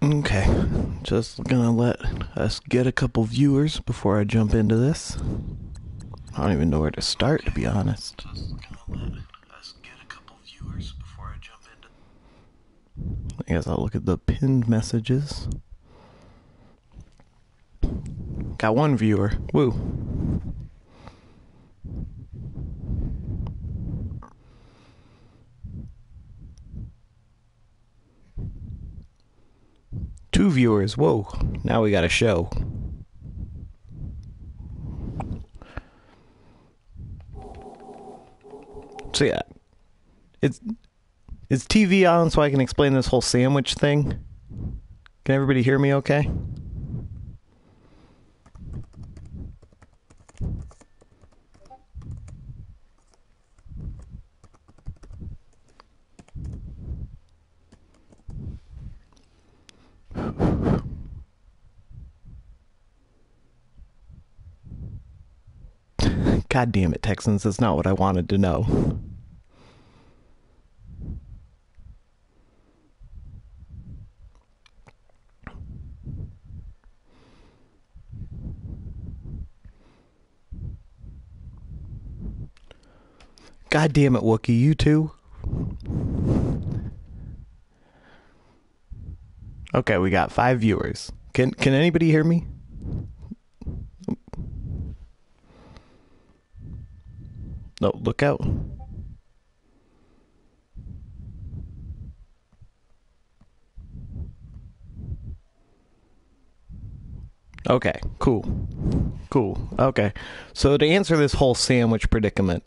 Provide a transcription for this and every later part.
Okay, just gonna let us get a couple viewers before I jump into this. I don't even know where to start, to be honest. I guess I'll look at the pinned messages. Got one viewer. Woo. Two viewers. Whoa. Now we got a show. So yeah. Is TV on so I can explain this whole sandwich thing? Can everybody hear me okay? God damn it, Texans, that's not what I wanted to know. God damn it, Wookie, you too? Okay, we got 5 viewers. Can anybody hear me? No, look out. Okay, cool. Okay, so to answer this whole sandwich predicament,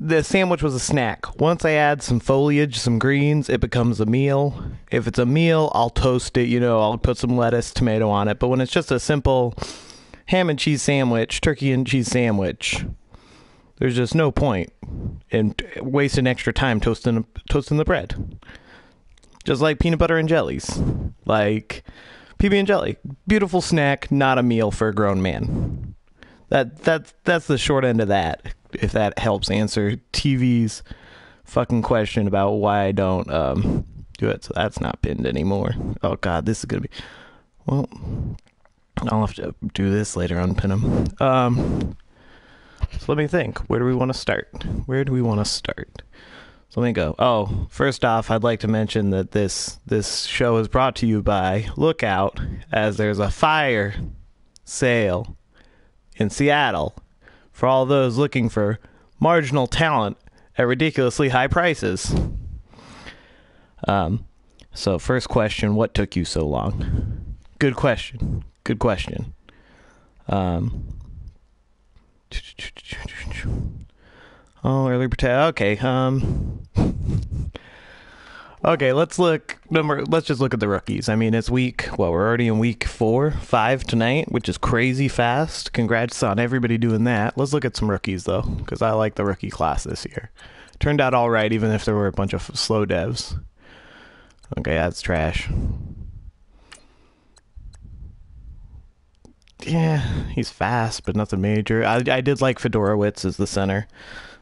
the sandwich was a snack. Once I add some foliage, some greens, it becomes a meal. If it's a meal, I'll toast it, I'll put some lettuce, tomato on it. But when it's just a simple ham and cheese sandwich, turkey and cheese sandwich, there's just no point in wasting extra time toasting the bread. Just like peanut butter and jellies. Like PB and jelly. Beautiful snack, not a meal for a grown man. That's the short end of that, if that helps answer TV's fucking question about why I don't do it. So that's not pinned anymore. Oh god, this is gonna be... Well, I'll have to do this later, unpin them. So let me think. Where do we want to start? So let me go. Oh, first off, I'd like to mention that this show is brought to you by Lookout, as there's a fire sale in Seattle for all those looking for marginal talent at ridiculously high prices. So first question, what took you so long? Good question. Oh, early protect. Okay. Okay, let's just look at the rookies. I mean, it's we're already in week 5 tonight, which is crazy fast. Congrats on everybody doing that. Let's look at some rookies, though, because I like the rookie class this year. Turned out all right, even if there were a bunch of slow devs. Okay, that's trash. Yeah, he's fast, but nothing major. I did like Fedorowicz as the center.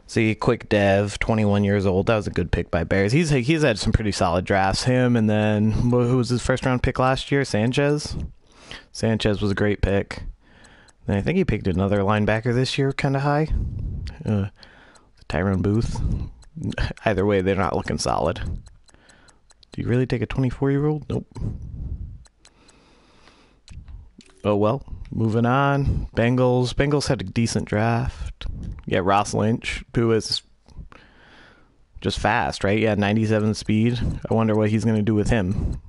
See, quick dev, 21 years old. That was a good pick by Bears. He's had some pretty solid drafts. Him, and then who was his first round pick last year? Sanchez was a great pick. And I think he picked another linebacker this year, kind of high. Tyrone Booth. Either way, they're not looking solid. Do you really take a 24-year-old? Nope. Oh well, moving on. Bengals had a decent draft. Yeah, Ross Lynch, who is just fast, right? Yeah, 97 speed. I wonder what he's going to do with him.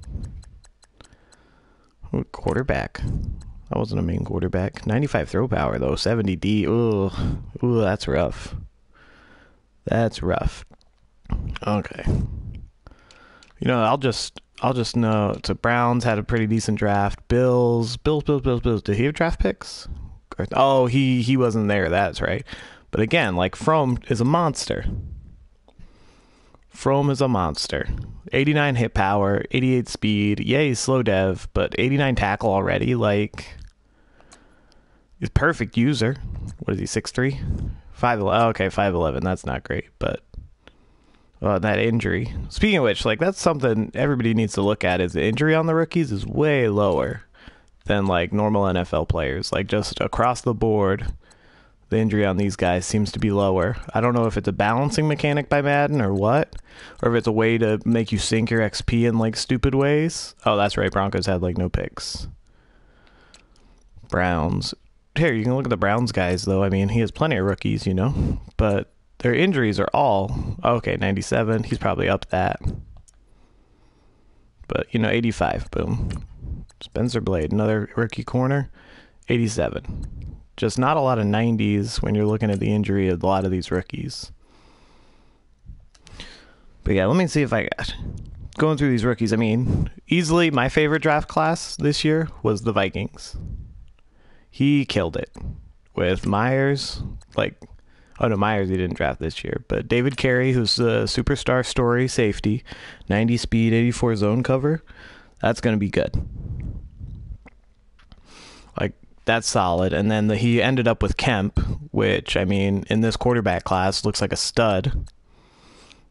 Ooh, quarterback. I wasn't a main quarterback. 95 throw power, though. 70 D. Ooh, that's rough. Okay. I'll just know. So Browns had a pretty decent draft. Bills. Did he have draft picks? Oh, he wasn't there. That's right. But again, like Frome is a monster. 89 hit power, 88 speed. Yeah, he's slow dev, but 89 tackle already. Like, he's a perfect user. What is he, 6'3"? 5'11". Okay, 5'11". That's not great, but That injury. Speaking of which, like that's something everybody needs to look at. Is the injury on the rookies is way lower than like normal NFL players. Like just across the board, the injury on these guys seems to be lower. I don't know if it's a balancing mechanic by Madden or what, or if it's a way to make you sink your XP in like stupid ways. Oh, that's right. Broncos had like no picks. Browns. Here, you can look at the Browns guys though. I mean, he has plenty of rookies, you know, but their injuries are all okay. 97. He's probably up that, but you know, 85. Boom. Spencer Blade, another rookie corner. 87. Just not a lot of 90s when you're looking at the injury of a lot of these rookies. But yeah, let me see if I got going through these rookies. I mean, easily my favorite draft class this year was the Vikings. He killed it with Myers. Like, oh no, Myers he didn't draft this year, but David Carey, who's the superstar story safety, 90 speed, 84 zone cover. That's going to be good. Like, that's solid. And then he ended up with Kemp, which, I mean, in this quarterback class, looks like a stud.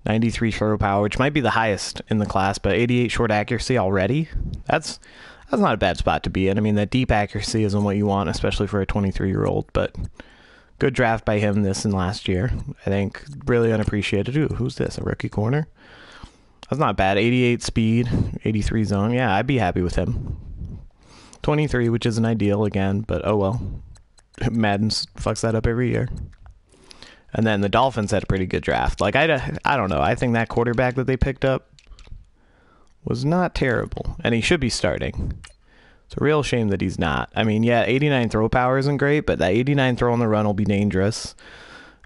93 throw power, which might be the highest in the class, but 88 short accuracy already. That's not a bad spot to be in. I mean, that deep accuracy isn't what you want, especially for a 23-year-old, but good draft by him this and last year. I think really unappreciated. Ooh, who's this? A rookie corner? That's not bad. 88 speed, 83 zone. Yeah, I'd be happy with him. 23, which isn't ideal again, but oh well. Madden fucks that up every year. And then the Dolphins had a pretty good draft. Like, I don't know. I think that quarterback that they picked up was not terrible, and he should be starting. It's a real shame that he's not. I mean, yeah, 89 throw power isn't great, but that 89 throw on the run will be dangerous.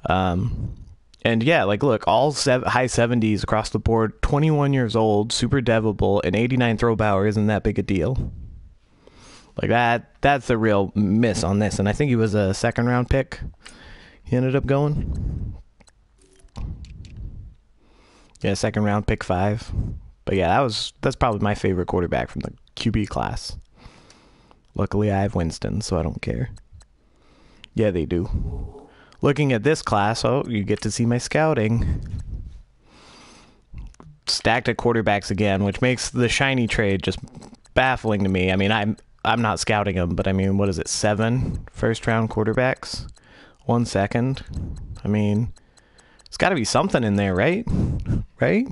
And yeah, like, look, all high 70s across the board, 21 years old, super devable, and 89 throw power isn't that big a deal. Like, that's the real miss on this, and I think he was a second-round pick. He ended up going. Yeah, second-round pick 5. But yeah, that's probably my favorite quarterback from the QB class. Luckily, I have Winston, so I don't care. Yeah, they do. Looking at this class, oh, you get to see my scouting. Stacked at quarterbacks again, which makes the shiny trade just baffling to me. I mean, I'm not scouting them, but I mean, what is it? 7 first-round quarterbacks, 1 second. I mean, it's got to be something in there, right? Right?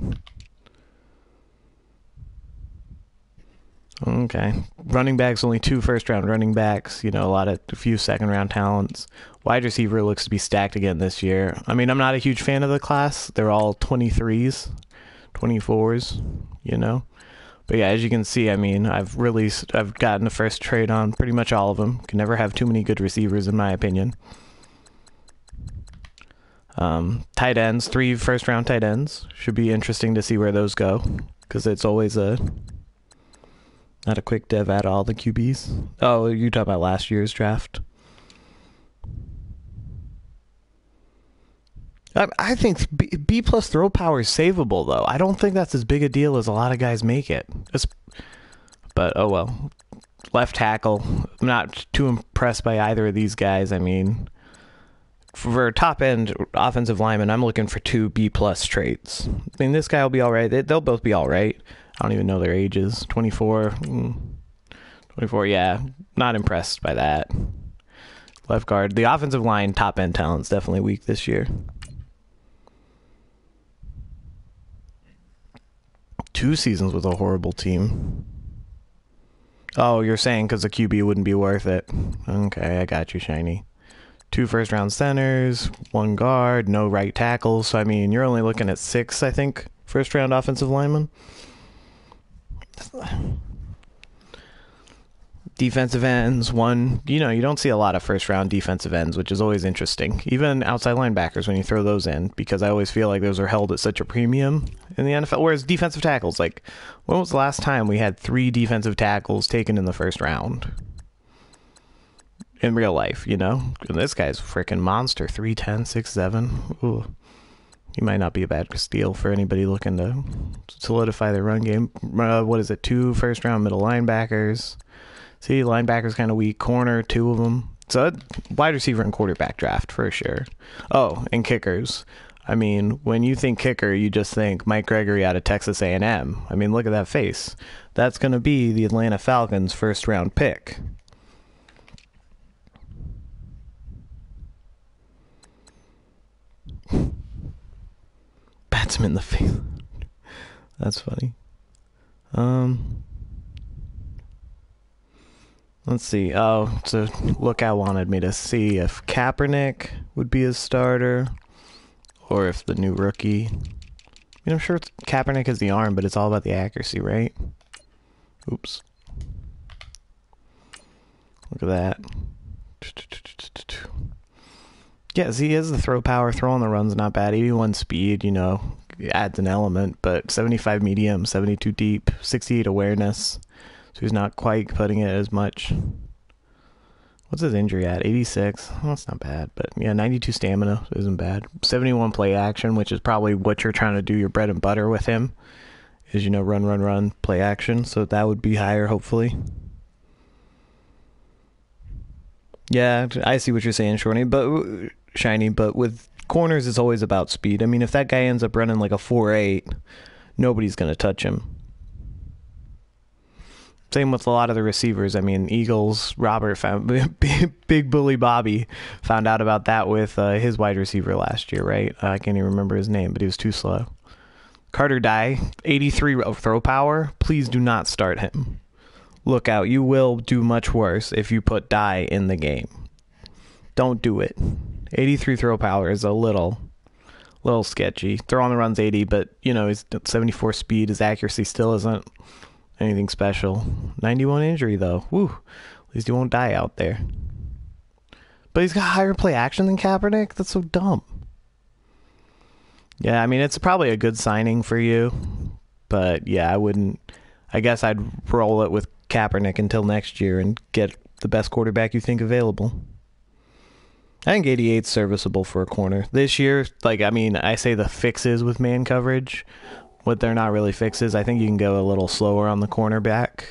Okay. Running backs, only 2 first-round running backs. You know, a few second-round talents. Wide receiver looks to be stacked again this year. I mean, I'm not a huge fan of the class. They're all 23s, 24s, you know. But yeah, as you can see, I mean, I've gotten the first trade on pretty much all of them. Can never have too many good receivers, in my opinion. Tight ends, 3 first-round tight ends. Should be interesting to see where those go, because it's always not a quick dev at all, the QBs. Oh, you're talking about last year's draft? I think B plus throw power is savable, though. I don't think that's as big a deal as a lot of guys make it. But, oh well. Left tackle. I'm not too impressed by either of these guys. I mean, for top-end offensive lineman, I'm looking for 2 B plus traits. I mean, this guy will be all right. They'll both be all right. I don't even know their ages. 24. 24, yeah. Not impressed by that. Left guard. The offensive line top-end talent's definitely weak this year. 2 seasons with a horrible team. Oh, you're saying because the QB wouldn't be worth it. Okay, I got you, Shiny. 2 first-round centers, 1 guard, no right tackles. So, I mean, you're only looking at 6, I think, first-round offensive linemen. Defensive ends, 1. You know, you don't see a lot of first-round defensive ends, which is always interesting. Even outside linebackers, when you throw those in, because I always feel like those are held at such a premium in the NFL. Whereas defensive tackles, like, when was the last time we had 3 defensive tackles taken in the first round? In real life, you know? And this guy's a freaking monster. 3'10", 6'7". Ooh. He might not be a bad steal for anybody looking to solidify their run game. What is it? 2 first-round middle linebackers. See, linebackers kind of weak. Corner, 2 of them. So, wide receiver and quarterback draft for sure. Oh, and kickers. I mean, when you think kicker, you just think Mike Gregory out of Texas A&M. I mean, look at that face. That's going to be the Atlanta Falcons' first-round pick. Bats him in the face. That's funny. Let's see. Oh, so Lookout wanted me to see if Kaepernick would be his starter or if the new rookie. I mean, I'm sure Kaepernick has the arm, but it's all about the accuracy, right? Oops. Look at that. Yes, he has the throw power. Throw on the run's not bad. 81 speed, you know, adds an element, but 75 medium, 72 deep, 68 awareness. So he's not quite putting it as much. What's his injury at? 86. Well, that's not bad, but yeah, 92 stamina isn't bad. 71 play action, which is probably what you're trying to do your bread and butter with him, is, you know, run, play action. So that would be higher, hopefully. Yeah, I see what you're saying, Shiny, but with corners, it's always about speed. I mean, if that guy ends up running like a 4.8, nobody's going to touch him. Same with a lot of the receivers. I mean, Eagles, Robert found Big Bully Bobby found out about that with his wide receiver last year, right? I can't even remember his name, but he was too slow. Carter Dye, 83 throw power. Please do not start him. Look out, you will do much worse if you put Dye in the game. Don't do it. 83 throw power is a little sketchy. Throw on the run's 80, but, you know, his 74 speed, his accuracy still isn't anything special. 91 injury, though. Woo. At least he won't die out there. But he's got higher play action than Kaepernick? That's so dumb. Yeah, I mean, it's probably a good signing for you. But, yeah, I guess I'd roll it with Kaepernick until next year and get the best quarterback you think available. I think 88's serviceable for a corner. This year, I say the fixes with man coverage. What they're not really fixes. I think you can go a little slower on the cornerback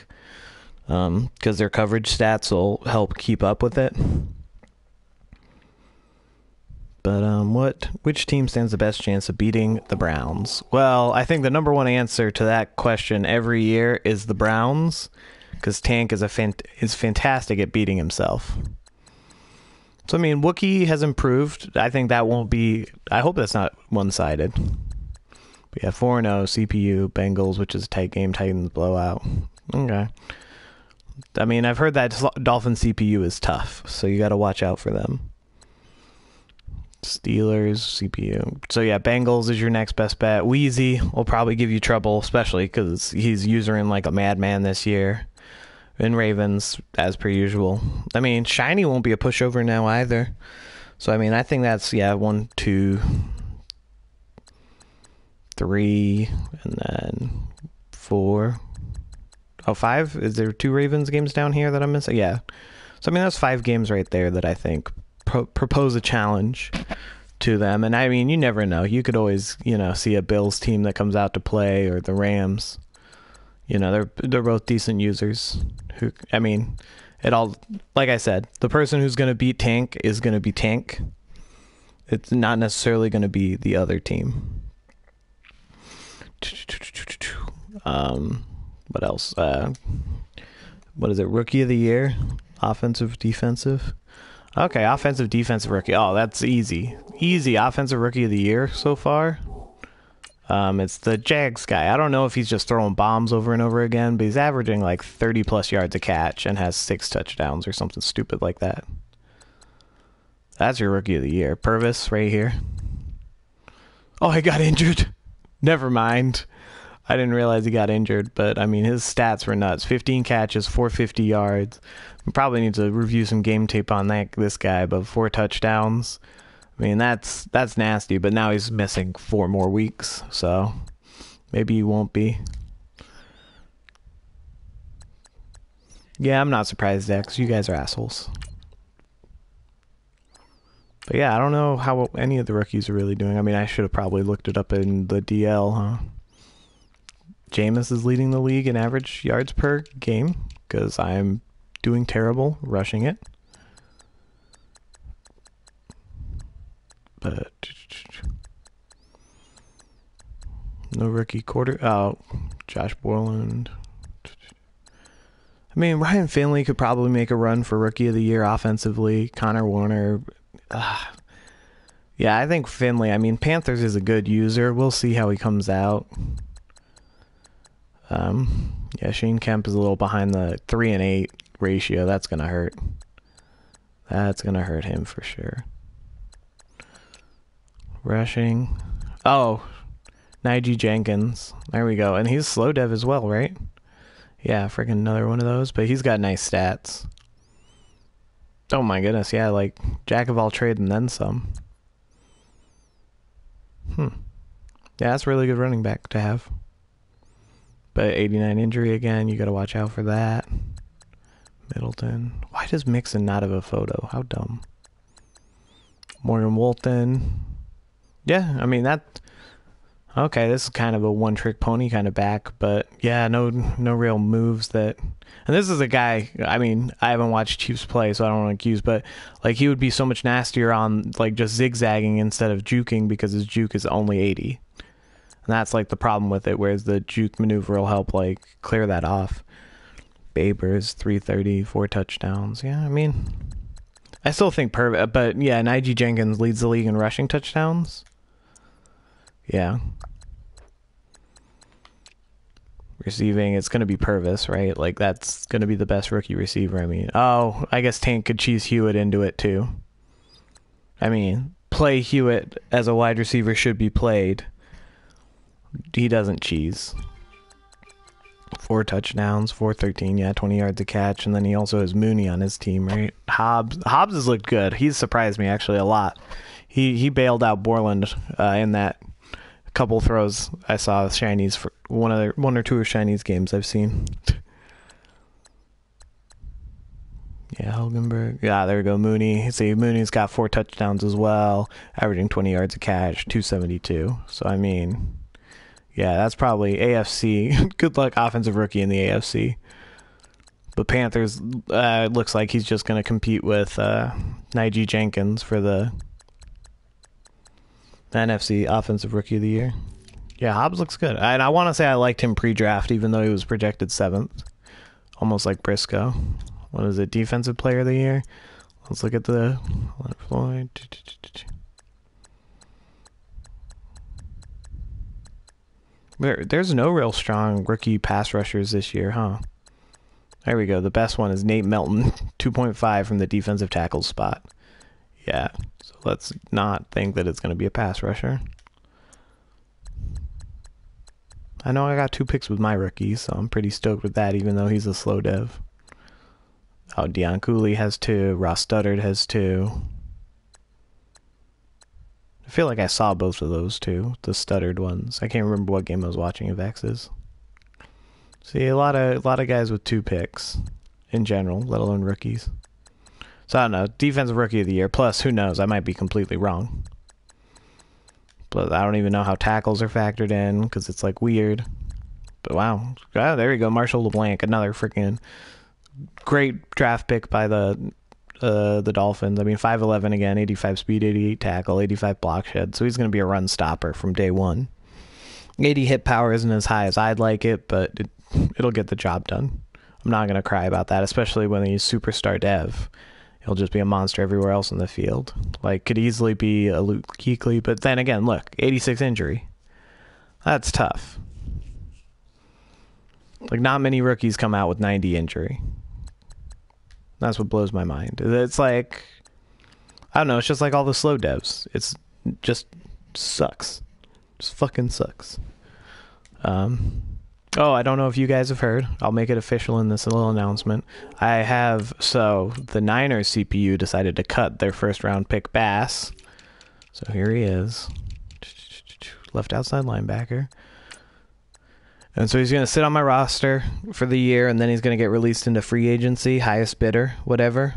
because their coverage stats will help keep up with it. But which team stands the best chance of beating the Browns? Well, I think the number one answer to that question every year is the Browns, because Tank is fantastic at beating himself. So, I mean, Wookiee has improved. I think that won't be... I hope that's not one-sided. But yeah, 4-0, CPU, Bengals, which is a tight game, Titans blowout. Okay. I mean, I've heard that Dolphins CPU is tough, so you got to watch out for them. Steelers, CPU. So yeah, Bengals is your next best bet. Wheezy will probably give you trouble, especially because he's using like a madman this year. And Ravens, as per usual. I mean, Shiny won't be a pushover now either. So, I mean, I think that's, 1, 2, 3, and then 4. Oh, 5? Is there 2 Ravens games down here that I'm missing? Yeah. So, I mean, that's 5 games right there that I think propose a challenge to them. And, I mean, you never know. You could always, see a Bills team that comes out to play, or the Rams. They're both decent users. Who, I mean, it all, like I said, the person who's going to beat Tank is going to be Tank. It's not necessarily going to be the other team. What else? What is it? Rookie of the year? Offensive, defensive? Okay, offensive, defensive rookie. Oh, that's easy. Easy offensive rookie of the year so far. It's the Jags guy. I don't know if he's just throwing bombs over and over again, but he's averaging like 30 plus yards a catch and has 6 touchdowns or something stupid like that. That's your rookie of the year. Purvis right here. Oh, he got injured. Never mind. I didn't realize he got injured, but I mean, his stats were nuts. 15 catches, 450 yards. We probably need to review some game tape on this guy, but 4 touchdowns. I mean, that's nasty, but now he's missing 4 more weeks, so maybe he won't be. Yeah, I'm not surprised, Dex. You guys are assholes. But yeah, I don't know how any of the rookies are really doing. I mean, I should have probably looked it up in the DL, huh? Jameis is leading the league in average yards per game, because I'm doing terrible rushing it. But No rookie quarter. Oh, Josh Borland. I mean, Ryan Finley could probably make a run for Rookie of the Year offensively. Connor Warner. Yeah, I think Finley. I mean, Panthers is a good user. We'll see how he comes out. Yeah, Shane Kemp is a little behind the 3 and 8 ratio. That's going to hurt. That's going to hurt him for sure. Rushing. Oh, Nige Jenkins. There we go. And he's slow dev as well, right? Yeah, freaking another one of those. But he's got nice stats. Oh my goodness, yeah, like jack of all trades and then some. Yeah, that's a really good running back to have. But 89 injury again, you got to watch out for that. Middleton. Why does Mixon not have a photo? How dumb. Morgan Walton. Yeah, I mean, that... Okay, this is kind of a one-trick pony kind of back, but yeah, no real moves that... And this is a guy, I mean, I haven't watched Chiefs play, so I don't want to accuse, but like he would be so much nastier on like just zigzagging instead of juking because his juke is only 80. And that's like the problem with it, whereas the juke maneuver will help like clear that off. Babers, 330, 4 touchdowns. Yeah, I mean, I still think but yeah, Nige Jenkins leads the league in rushing touchdowns. Yeah. Receiving, it's going to be Purvis, right? Like, that's going to be the best rookie receiver. I mean, oh, I guess Tank could cheese Hewitt into it, too. I mean, play Hewitt as a wide receiver should be played. He doesn't cheese. 4 touchdowns, 413, yeah, 20 yards a catch, and then he also has Mooney on his team, right? Hobbs has looked good. He's surprised me, actually, a lot. He bailed out Borland in that couple throws I saw Shinies for one or two of Shinies games I've seen. Yeah, Hulkenberg. Yeah, there we go. Mooney. See, Mooney's got 4 touchdowns as well, averaging 20 yards a catch, 272. So I mean, yeah, that's probably AFC. Good luck offensive rookie in the AFC. But Panthers looks like he's just going to compete with Nige Jenkins for the NFC Offensive Rookie of the Year. Yeah, Hobbs looks good. And I want to say I liked him pre-draft, even though he was projected 7th. Almost like Briscoe. What is it? Defensive Player of the Year? Let's look at the... There's no real strong rookie pass rushers this year, huh? There we go. The best one is Nate Melton, 2.5 from the defensive tackle spot. Yeah, so let's not think that it's going to be a pass rusher. I know I got 2 picks with my rookies, so I'm pretty stoked with that, even though he's a slow dev. Oh, Deion Cooley has 2. Ross Studdard has 2. I feel like I saw both of those, too, the Studdard ones. I can't remember what game I was watching of X's. See, a lot of guys with 2 picks in general, let alone rookies. So I don't know, defensive rookie of the year. Plus, who knows? I might be completely wrong. But I don't even know how tackles are factored in because it's like weird. But wow, there we go. Marshall LeBlanc, another freaking great draft pick by the Dolphins. I mean, 5'11" again, 85 speed, 88 tackle, 85 block shed. So he's going to be a run stopper from day one. 80 hit power isn't as high as I'd like it, but it'll get the job done. I'm not going to cry about that, especially when he's superstar dev. He'll just be a monster everywhere else in the field. Like, could easily be a Luke Kuechly, but then again, look, 86 injury. That's tough. Like, not many rookies come out with 90 injury. That's what blows my mind. It's like, I don't know, it's just like all the slow devs. It's just sucks. Just fucking sucks. Oh, I don't know if you guys have heard. I'll make it official in this little announcement. The Niners CPU decided to cut their first round pick Bass. So here he is. Left outside linebacker. And so he's going to sit on my roster for the year, and then he's going to get released into free agency, highest bidder, whatever.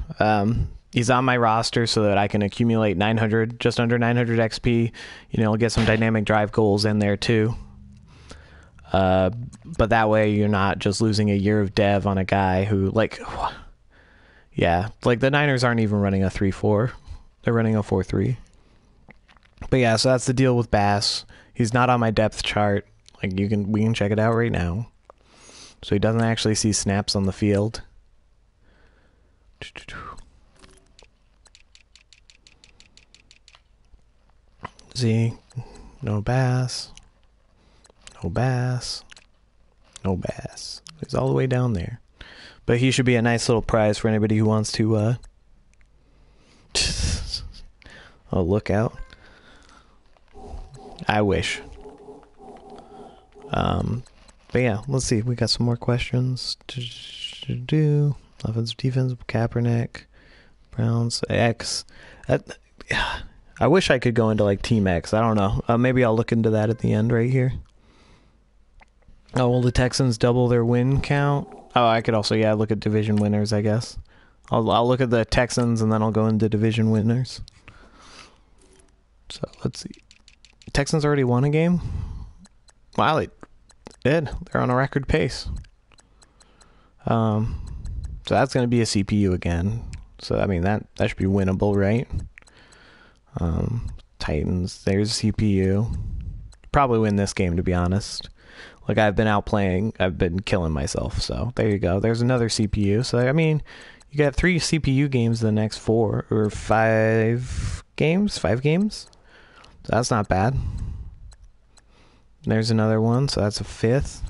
He's on my roster so that I can accumulate 900, just under 900 XP. You know, get some dynamic drive goals in there too. But that way you're not just losing a year of dev on a guy who, like, yeah, like the Niners aren't even running a 3-4. They're running a 4-3. But yeah, so that's the deal with Bass. He's not on my depth chart. Like we can check it out right now. So he doesn't actually see snaps on the field. See, no bass. No bass. No bass. He's all the way down there. But he should be a nice little prize for anybody who wants to oh, look out. I wish. But yeah, let's see. We got some more questions to do. Offensive, defensive, Kaepernick, Browns, X. I wish I could go into like Team X. I don't know. Maybe I'll look into that at the end right here. Oh, will the Texans double their win count? Oh, I could also, yeah, look at division winners, I guess. I'll look at the Texans and then I'll go into division winners. So let's see. Texans already won a game? Wow, they did. They're on a record pace. So that's going to be a CPU again. So, I mean, that should be winnable, right? Titans, there's CPU. Probably win this game, to be honest. Like, I've been out playing. I've been killing myself. So, there you go. There's another CPU. So, I mean, you got 3 CPU games the next 4 or 5 games? 5 games? So that's not bad. There's another one. So, that's a 5th.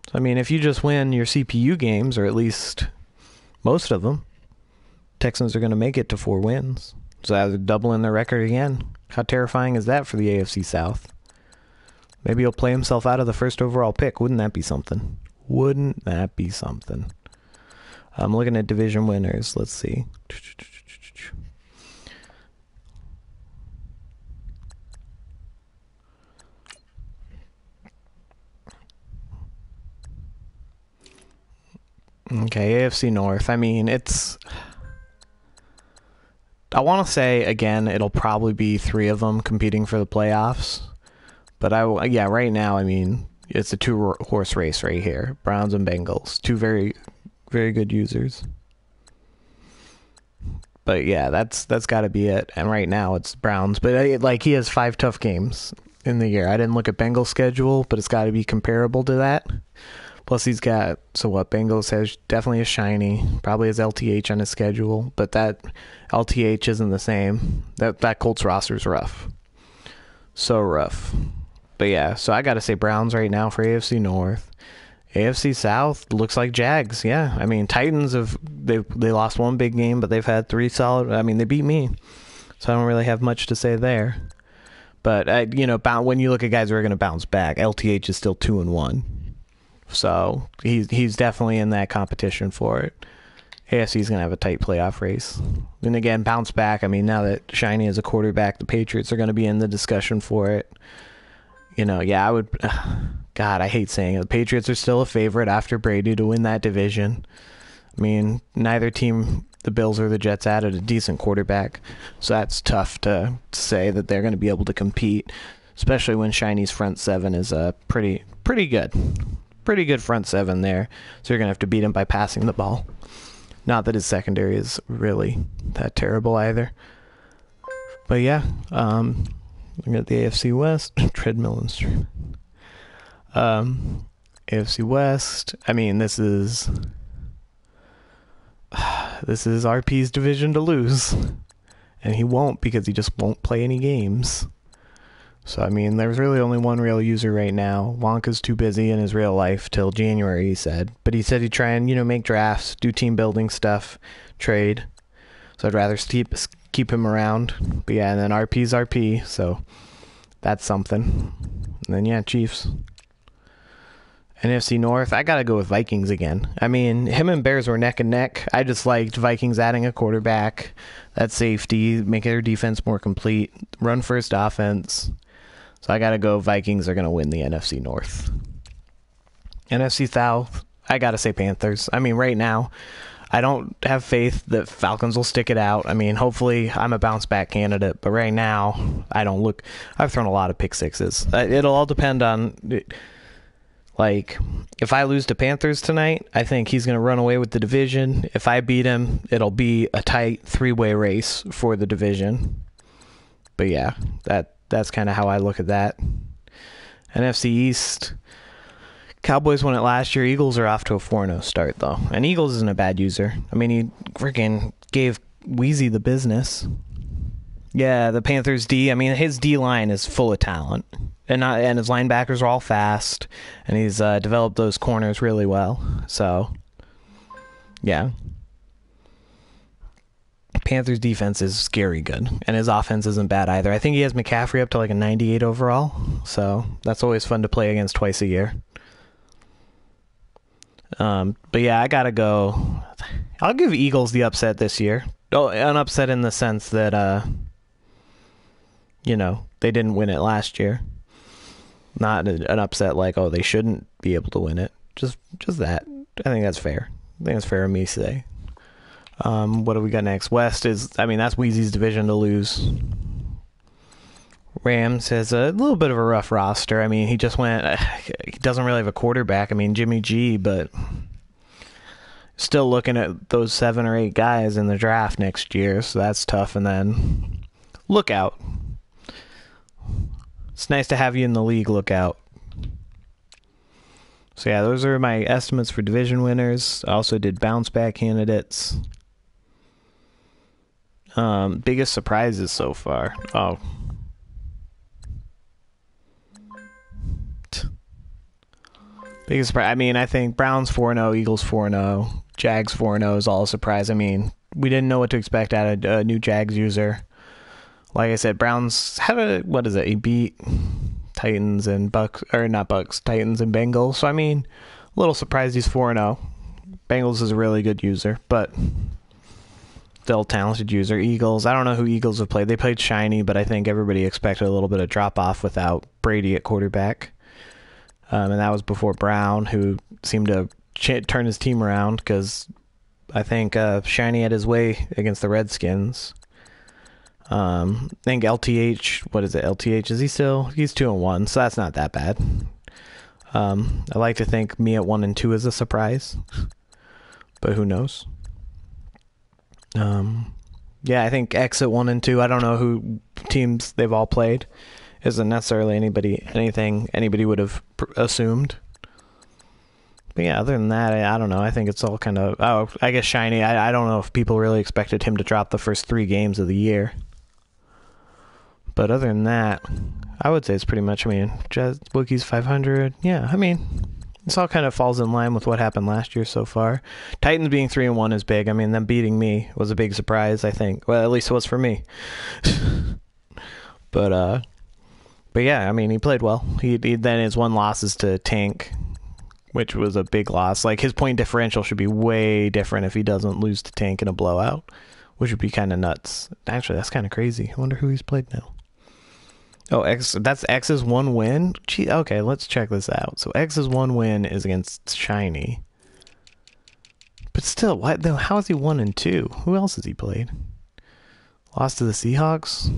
So, I mean, if you just win your CPU games, or at least most of them, Texans are going to make it to 4 wins. So that's doubling their record again. How terrifying is that for the AFC South? Maybe he'll play himself out of the first overall pick. Wouldn't that be something? Wouldn't that be something? I'm looking at division winners. Let's see. Okay, AFC North. I mean, I want to say, again, it'll probably be 3 of them competing for the playoffs. But right now, I mean, it's a 2-horse race right here. Browns and Bengals. 2 very, very good users. But yeah, that's got to be it. And right now, it's Browns. But he has 5 tough games in the year. I didn't look at Bengals' schedule, but it's got to be comparable to that. Plus, he's got, Bengals has definitely a shiny, probably has LTH on his schedule, but that LTH isn't the same. That Colts roster is rough. So rough. But yeah, so I got to say Browns right now for AFC North. AFC South looks like Jags, yeah. I mean, Titans, they lost 1 big game, but they've had 3 solid, I mean, they beat me. So I don't really have much to say there. But, when you look at guys who are going to bounce back, LTH is still 2-1. So he's definitely in that competition for it. AFC's going to have a tight playoff race. And again, bounce back. I mean, now that Shiny is a quarterback, the Patriots are going to be in the discussion for it. I would... God, I hate saying it. The Patriots are still a favorite after Brady to win that division. I mean, neither team, the Bills or the Jets, added a decent quarterback. So that's tough to say that they're going to be able to compete, especially when Shiny's front 7 is pretty good. Pretty good front 7 there. So you're going to have to beat him by passing the ball. Not that his secondary is really that terrible either. But yeah, looking at the AFC West, treadmill and stream. AFC West, I mean, this is RP's division to lose. And he won't, because he just won't play any games. So, I mean, there's really only one real user right now. Wonka's too busy in his real life till January, he said. But he said he'd try and, make drafts, do team building stuff, trade. So I'd rather keep him around. But yeah, and then RP's RP, so that's something. And then, yeah, Chiefs. NFC North, I gotta go with Vikings again. I mean, him and Bears were neck and neck. I just liked Vikings adding a quarterback, that safety, make their defense more complete, run first offense. So I gotta go Vikings are gonna win the NFC North. NFC South, I gotta say Panthers. I mean, right now, I don't have faith that Falcons will stick it out. I mean, hopefully I'm a bounce back candidate, but right now, I've thrown a lot of pick sixes. It'll all depend on... Like, if I lose to Panthers tonight, I think he's going to run away with the division. If I beat him, it'll be a tight 3-way race for the division. But yeah, that's kind of how I look at that. NFC East. Cowboys won it last year. Eagles are off to a 4-0 start, though. And Eagles isn't a bad user. I mean, he freaking gave Wheezy the business. Yeah, the Panthers D. I mean, his D line is full of talent, and his linebackers are all fast, and he's developed those corners really well. So, yeah, Panthers defense is scary good, and his offense isn't bad either. I think he has McCaffrey up to like a 98 overall, so that's always fun to play against twice a year. But yeah, I gotta go. I'll give Eagles the upset this year. Oh, an upset in the sense that they didn't win it last year. Not an upset like, oh, they shouldn't be able to win it. Just that. I think that's fair. I think it's fair of me to say. What do we got next? West is, I mean, that's Wheezy's division to lose. Rams has a little bit of a rough roster. I mean, he doesn't really have a quarterback. I mean, Jimmy G, but still looking at those 7 or 8 guys in the draft next year, so that's tough. And then Lookout. It's nice to have you in the league, Lookout. So yeah, those are my estimates for division winners. I also did bounce back candidates. Biggest surprises so far. Oh. Biggest surprise. I mean, I think Browns 4-0, Eagles 4-0, Jags 4-0 is all a surprise. I mean, we didn't know what to expect out of a new Jags user. Like I said, Browns had he beat Titans and Titans and Bengals. So, I mean, a little surprised he's 4-0. Bengals is a really good user, but still talented user. Eagles, I don't know who Eagles have played. They played shiny, but I think everybody expected a little bit of drop-off without Brady at quarterback. And that was before Brown, who seemed to turn his team around, because I think Shiny had his way against the Redskins. I think LTH, what is it? LTH, is he still? He's 2-1, so that's not that bad. I like to think me at 1-2 is a surprise, but who knows? Yeah, I think X at 1-2. I don't know who teams they've all played. Isn't necessarily anything anybody would have assumed. But yeah, other than that, I don't know. I think it's all kind of... Oh, I guess Shiny. I don't know if people really expected him to drop the first 3 games of the year. But other than that, I would say it's pretty much, I mean, Wookiees 500. Yeah, I mean, this all kind of falls in line with what happened last year so far. Titans being 3-1 is big. I mean, them beating me was a big surprise, I think. Well, at least it was for me. But yeah, I mean, he played well. He then his 1 loss is to Tank, which was a big loss. Like, his point differential should be way different if he doesn't lose to Tank in a blowout, which would be kind of nuts. Actually, that's kind of crazy. I wonder who he's played now. Oh, that's X's 1 win? Gee, okay, let's check this out. So X's 1 win is against Shiny. But still, how is he 1-2? Who else has he played? Lost to the Seahawks?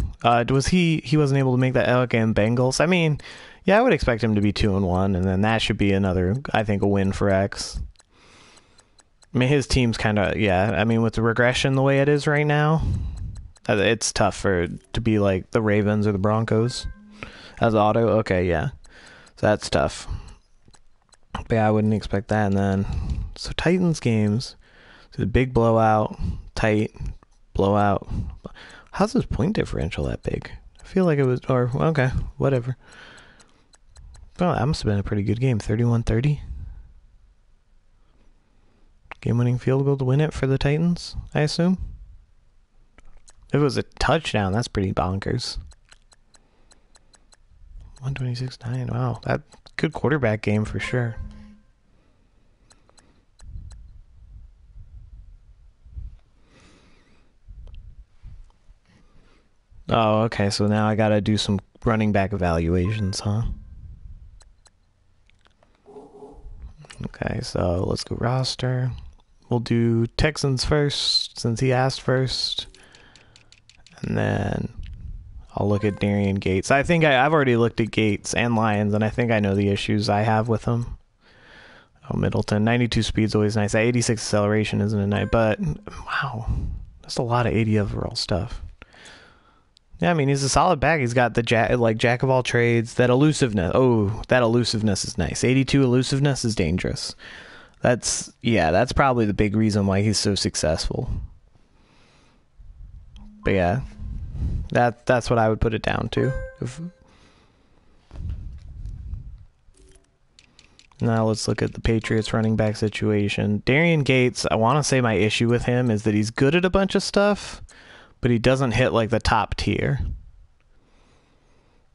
He wasn't able to make that and Bengals? I mean, yeah, I would expect him to be 2-1, and then that should be another, I think, a win for X. I mean, his team's kind of, yeah, I mean, with the regression the way it is right now, it's tough to be like the Ravens or the Broncos as auto. Okay, yeah. So that's tough. But yeah, I wouldn't expect that. And then, so Titans games, so the big blowout, tight, blowout. How's his point differential that big? I feel like it was, or, okay, whatever. Well, that must have been a pretty good game. 31-30. Game-winning field goal to win it for the Titans, I assume. If it was a touchdown, that's pretty bonkers. 126-9. Wow, that good quarterback game for sure. Oh, okay, so now I gotta do some running back evaluations, huh? Okay, so let's go roster. We'll do Texans first, since he asked first. And then I'll look at Darian Gates. I think I've already looked at Gates and Lions, and I think I know the issues I have with them. Oh, Middleton. 92 speed's always nice. 86 acceleration isn't a nice, but wow, that's a lot of 80 overall stuff. Yeah, I mean, he's a solid back. He's got the jack of all trades. That elusiveness. Oh, that elusiveness is nice. 82 elusiveness is dangerous. That's probably the big reason why he's so successful. But yeah, that's what I would put it down to. Now let's look at the Patriots running back situation. Darian Gates, I want to say my issue with him is that he's good at a bunch of stuff, but he doesn't hit like the top tier.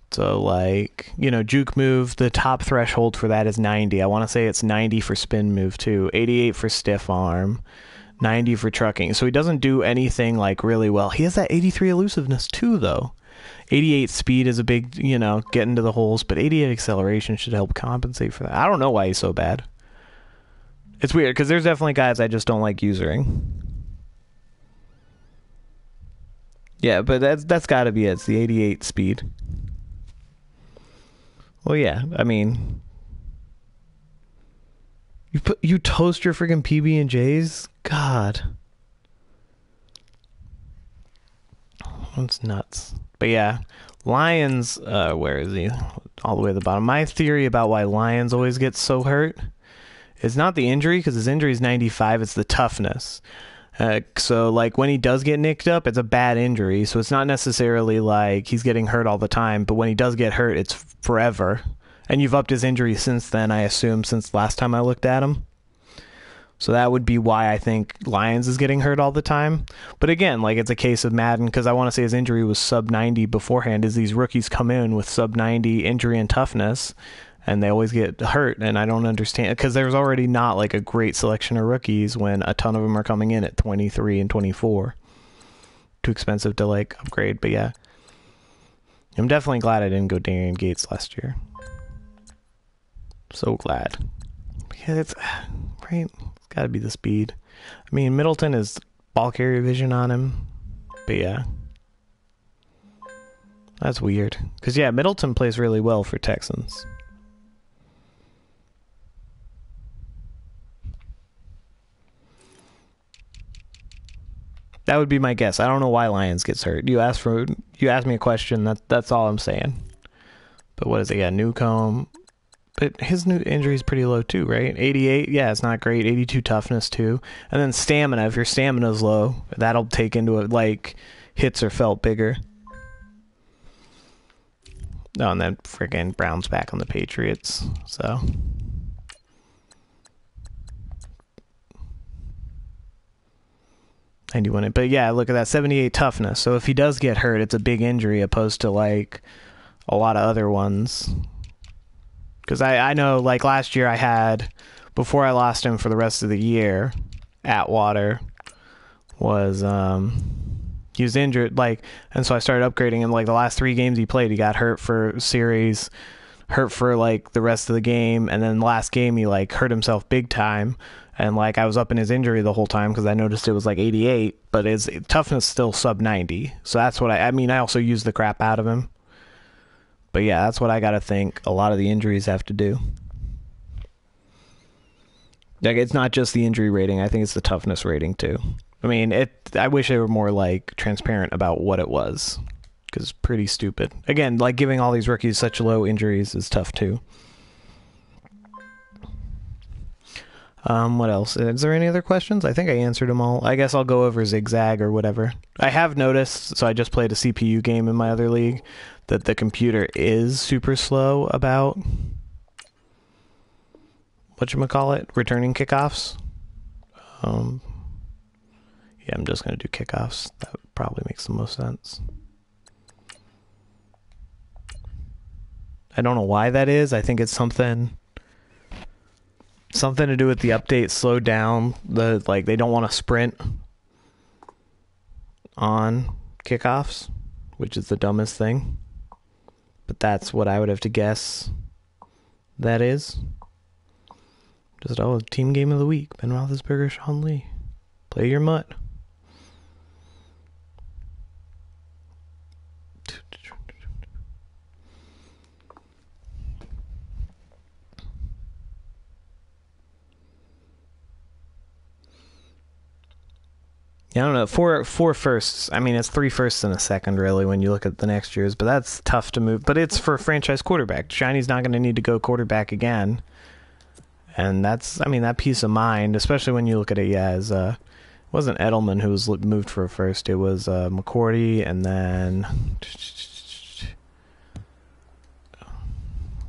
So like, juke move, the top threshold for that is 90. I want to say it's 90 for spin move too, 88 for stiff arm, 90 for trucking. So he doesn't do anything like really well. He has that 83 elusiveness too though. 88 speed is a big, get into the holes, but 88 acceleration should help compensate for that. I don't know why he's so bad. It's weird, because there's definitely guys I just don't like using. Yeah, but that's got to be it. It's the 88 speed. Well, yeah, I mean, you toast your freaking PB&Js? God. That's nuts. But yeah, Lions, where is he? All the way at the bottom. My theory about why Lions always get so hurt is not the injury, because his injury is 95, it's the toughness. So, like, when he does get nicked up, it's a bad injury, so it's not necessarily like he's getting hurt all the time, but when he does get hurt, it's forever. And you've upped his injury since then, I assume, since last time I looked at him. So that would be why I think Lions is getting hurt all the time. But again, like, it's a case of Madden, because I want to say his injury was sub 90 beforehand, as these rookies come in with sub 90 injury and toughness, and they always get hurt, and I don't understand, because there's already not like a great selection of rookies when a ton of them are coming in at 23 and 24. Too expensive to like upgrade, but yeah. I'm definitely glad I didn't go Darian Gates last year. So glad. Yeah, it's right. It's got to be the speed. I mean, Middleton is ball carrier vision on him, but yeah. That's weird. Because yeah, Middleton plays really well for Texans. That would be my guess. I don't know why Lions gets hurt. You asked me a question. That's all I'm saying. But what is it? Yeah, Newcomb. But his new injury is pretty low too, right? 88. Yeah, it's not great. 82 toughness too. And then stamina. If your stamina's low, that'll take into it, like, hits are felt bigger. Oh, and then friggin' Brown's back on the Patriots. So. But yeah, look at that 78 toughness. So if he does get hurt, it's a big injury opposed to like a lot of other ones. Because I know, like, last year I had, before I lost him for the rest of the year, Atwater was he was injured, like, and so I started upgrading him. Like, the last 3 games he played, he got hurt for series, hurt for like the rest of the game, and then the last game he like hurt himself big time. And like, I was up in his injury the whole time because I noticed it was like 88, but his toughness still sub 90. So that's what I mean, I also used the crap out of him. But yeah, that's what I got to think a lot of the injuries have to do. Like, it's not just the injury rating. I think it's the toughness rating too. I mean, I wish they were more like transparent about what it was, because it's pretty stupid. Again, like, giving all these rookies such low injuries is tough too. What else? Is there any other questions? I think I answered them all. I guess I'll go over zigzag or whatever. I have noticed, so I just played a CPU game in my other league, that the computer is super slow about whatchamacallit, returning kickoffs. Yeah, I'm just going to do kickoffs. That probably makes the most sense. I don't know why that is. I think it's something to do with the update slowed down. They don't want to sprint on kickoffs, which is the dumbest thing. But that's what I would have to guess that is. Just, team game of the week. Ben Roethlisberger, Sean Lee. Play your mutt. Yeah, I don't know. Four firsts. I mean, it's 3 firsts and a second, really, when you look at the next years. But that's tough to move. But it's for a franchise quarterback. Shiny's not going to need to go quarterback again. And that's, I mean, that peace of mind, especially when you look at it, as it wasn't Edelman who was moved for a first. It was McCourty, and then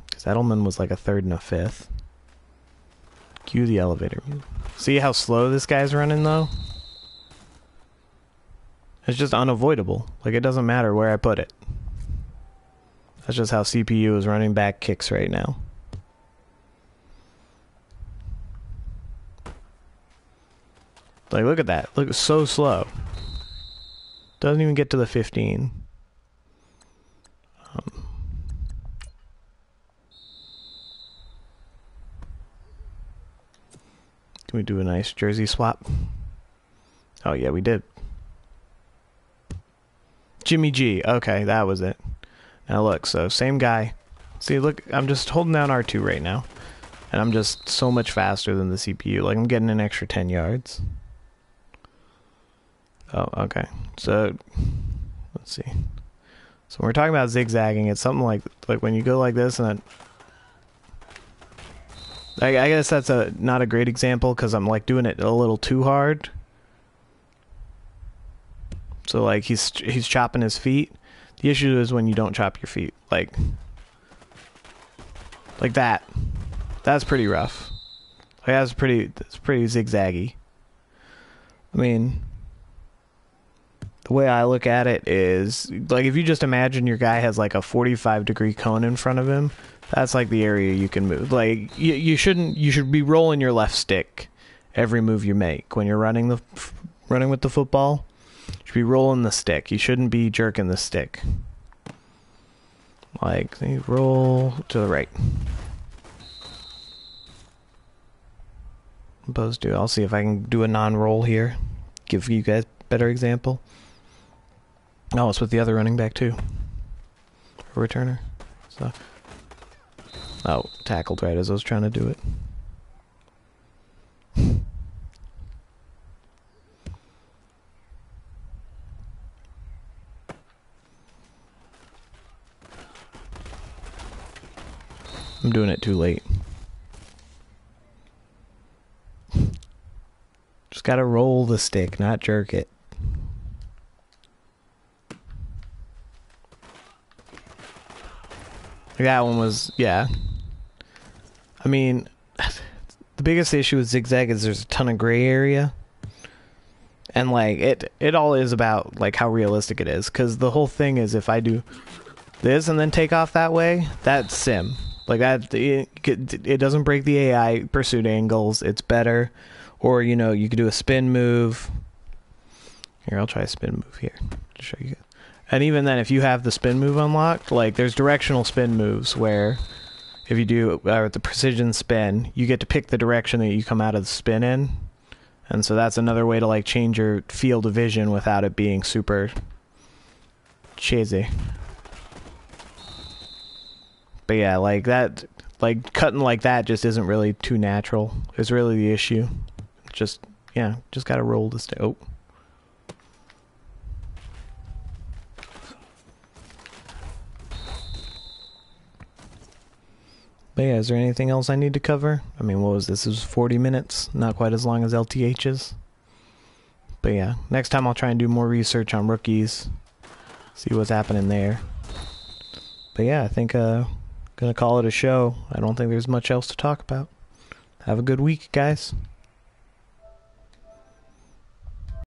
because Edelman was like a third and a fifth. Cue the elevator. See how slow this guy's running, though? It's just unavoidable. Like, it doesn't matter where I put it. That's just how CPU is running back kicks right now. Like, look at that. Look, it's so slow. Doesn't even get to the 15. Can we do a nice jersey swap? Oh, yeah, we did. Jimmy G. Okay, that was it. Now look, so same guy. See, look, I'm just holding down R2 right now. And I'm just so much faster than the CPU. Like, I'm getting an extra 10 yards. Oh, okay. So, let's see. So when we're talking about zigzagging, it's something like when you go like this and then... I guess that's not a great example because I'm like doing it a little too hard. So like he's chopping his feet. The issue is when you don't chop your feet, like that. That's pretty rough. Like that's pretty zigzaggy. I mean, the way I look at it is like if you just imagine your guy has like a 45-degree cone in front of him. That's like the area you can move. Like you should be rolling your left stick every move you make when you're running with the football. You should be rolling the stick. You shouldn't be jerking the stick. Like you roll to the right. Opposed to, I'll see if I can do a non-roll here. Give you guys a better example. Oh, it's with the other running back too. A returner. So. Oh, tackled right as I was trying to do it. I'm doing it too late. Just gotta roll the stick, not jerk it. That one was, yeah. I mean, the biggest issue with zigzag is there's a ton of gray area. And, like, it all is about, like, how realistic it is. Because the whole thing is if I do this and then take off that way, that's sim. Like, it doesn't break the AI pursuit angles. It's better. Or, you know, you could do a spin move. Here, I'll try a spin move here to show you. And even then, if you have the spin move unlocked, like, there's directional spin moves where if you do the precision spin, you get to pick the direction that you come out of the spin in. And so that's another way to, like, change your field of vision without it being super cheesy. But yeah, like that, like cutting like that just isn't really too natural. It's really the issue. Just, yeah, just gotta roll the stick. Oh. But yeah, is there anything else I need to cover? I mean, what was this? This was 40 minutes. Not quite as long as LTH's. But yeah, next time I'll try and do more research on rookies. See what's happening there. But yeah, I think gonna call it a show. I don't think there's much else to talk about. Have a good week, guys.